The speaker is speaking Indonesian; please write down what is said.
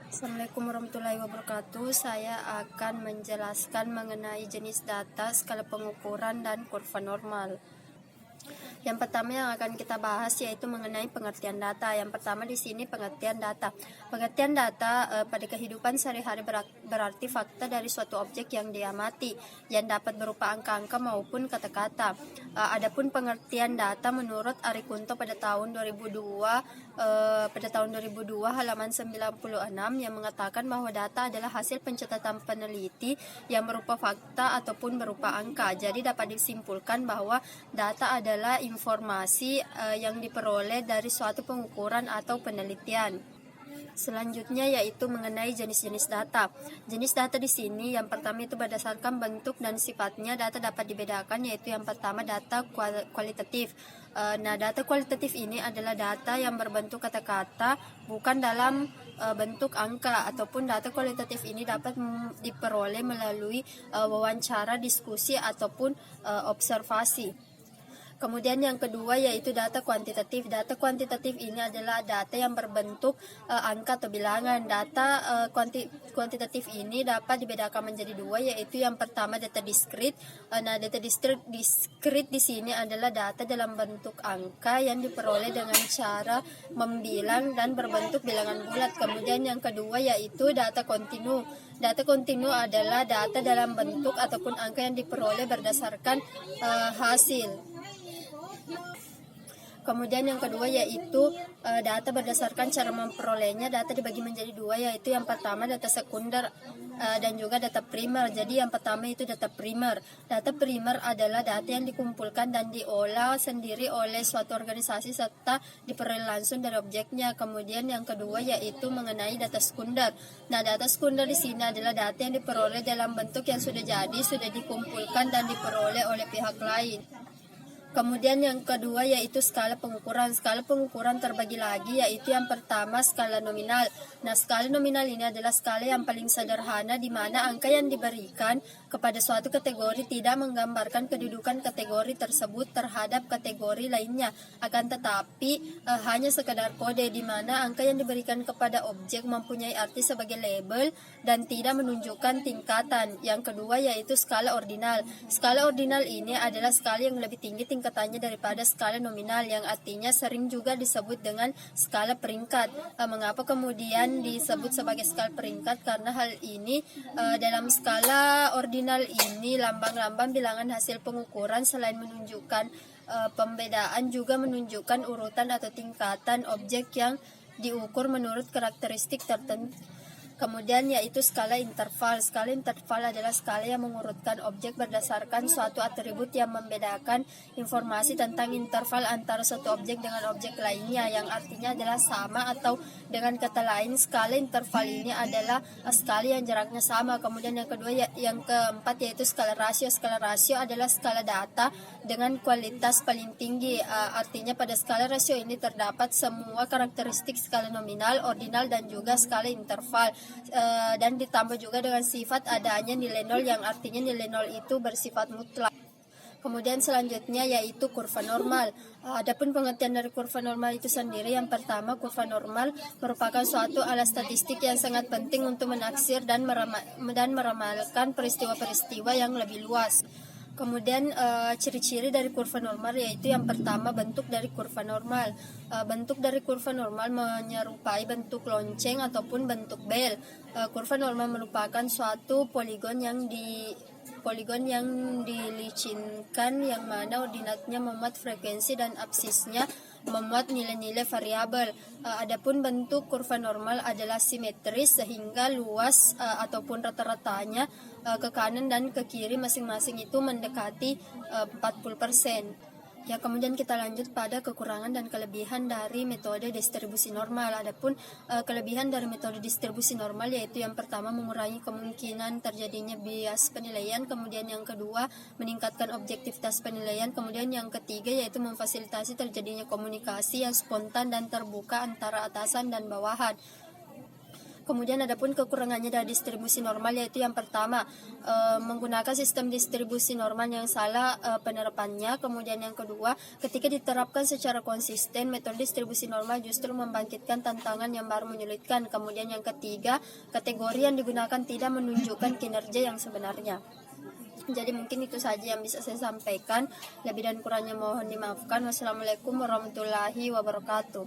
Assalamualaikum warahmatullahi wabarakatuh. Saya akan menjelaskan mengenai jenis data, skala pengukuran, dan kurva normal. Yang pertama yang akan kita bahas yaitu mengenai pengertian data. Yang pertama di sini pengertian data. Pengertian data pada kehidupan sehari-hari berarti fakta dari suatu objek yang diamati yang dapat berupa angka-angka maupun kata-kata. Adapun pengertian data menurut Ari Kunto pada tahun 2002 halaman 96 yang mengatakan bahwa data adalah hasil pencatatan peneliti yang berupa fakta ataupun berupa angka. Jadi dapat disimpulkan bahwa data adalah informasi yang diperoleh dari suatu pengukuran atau penelitian. Selanjutnya yaitu mengenai jenis-jenis data. Jenis data di sini yang pertama itu berdasarkan bentuk dan sifatnya data dapat dibedakan, yaitu yang pertama data kualitatif. Data kualitatif ini adalah data yang berbentuk kata-kata bukan dalam bentuk angka, ataupun data kualitatif ini dapat diperoleh melalui wawancara, diskusi ataupun observasi. Kemudian yang kedua yaitu data kuantitatif. Data kuantitatif ini adalah data yang berbentuk angka atau bilangan. Data kuantitatif ini dapat dibedakan menjadi dua, yaitu yang pertama data diskrit. Data diskrit di sini adalah data dalam bentuk angka yang diperoleh dengan cara membilang dan berbentuk bilangan bulat. Kemudian yang kedua yaitu data kontinu. Data kontinu adalah data dalam bentuk ataupun angka yang diperoleh berdasarkan hasil. Kemudian yang kedua yaitu data berdasarkan cara memperolehnya. Data dibagi menjadi dua, yaitu yang pertama data sekunder dan juga data primer. Jadi yang pertama itu data primer. Data primer adalah data yang dikumpulkan dan diolah sendiri oleh suatu organisasi serta diperoleh langsung dari objeknya. Kemudian yang kedua yaitu mengenai data sekunder. Data sekunder di sini adalah data yang diperoleh dalam bentuk yang sudah jadi, sudah dikumpulkan dan diperoleh oleh pihak lain. Kemudian yang kedua yaitu skala pengukuran. Skala pengukuran terbagi lagi, yaitu yang pertama skala nominal. Skala nominal ini adalah skala yang paling sederhana di mana angka yang diberikan kepada suatu kategori tidak menggambarkan kedudukan kategori tersebut terhadap kategori lainnya, akan tetapi hanya sekadar kode di mana angka yang diberikan kepada objek mempunyai arti sebagai label dan tidak menunjukkan tingkatan. Yang kedua yaitu skala ordinal. Skala ordinal ini adalah skala yang lebih tinggi tingkatannya daripada skala nominal, yang artinya sering juga disebut dengan skala peringkat. Mengapa kemudian disebut sebagai skala peringkat? Karena hal ini dalam skala ordinal ini lambang-lambang bilangan hasil pengukuran selain menunjukkan pembedaan juga menunjukkan urutan atau tingkatan objek yang diukur menurut karakteristik tertentu. Kemudian yaitu skala interval. Skala interval adalah skala yang mengurutkan objek berdasarkan suatu atribut yang membedakan informasi tentang interval antara suatu objek dengan objek lainnya, yang artinya adalah sama, atau dengan kata lain skala interval ini adalah skala yang jaraknya sama. Kemudian yang kedua yang keempat yaitu skala rasio. Skala rasio adalah skala data dengan kualitas paling tinggi. Artinya pada skala rasio ini terdapat semua karakteristik skala nominal, ordinal, dan juga skala interval. Dan ditambah juga dengan sifat adanya nilai nol, yang artinya nilai nol itu bersifat mutlak. Kemudian selanjutnya yaitu kurva normal. Adapun pengertian dari kurva normal itu sendiri, yang pertama kurva normal merupakan suatu alat statistik yang sangat penting untuk menaksir dan meramalkan peristiwa-peristiwa yang lebih luas. Kemudian ciri-ciri dari kurva normal yaitu yang pertama bentuk dari kurva normal. Bentuk dari kurva normal menyerupai bentuk lonceng ataupun bentuk bel. Kurva normal merupakan suatu poligon yang dilicinkan, yang mana ordinatnya memuat frekuensi dan absisnya memuat nilai-nilai variabel. Adapun bentuk kurva normal adalah simetris sehingga luas ataupun rata-ratanya ke kanan dan ke kiri masing-masing itu mendekati 40%. Ya, kemudian kita lanjut pada kekurangan dan kelebihan dari metode distribusi normal. Adapun kelebihan dari metode distribusi normal yaitu yang pertama mengurangi kemungkinan terjadinya bias penilaian, kemudian yang kedua meningkatkan objektivitas penilaian, kemudian yang ketiga yaitu memfasilitasi terjadinya komunikasi yang spontan dan terbuka antara atasan dan bawahan. Kemudian ada pun kekurangannya dari distribusi normal, yaitu yang pertama menggunakan sistem distribusi normal yang salah penerapannya. Kemudian yang kedua, ketika diterapkan secara konsisten, metode distribusi normal justru membangkitkan tantangan yang baru menyulitkan. Kemudian yang ketiga, kategori yang digunakan tidak menunjukkan kinerja yang sebenarnya. Jadi mungkin itu saja yang bisa saya sampaikan. Lebih dan kurangnya mohon dimaafkan. Wassalamualaikum warahmatullahi wabarakatuh.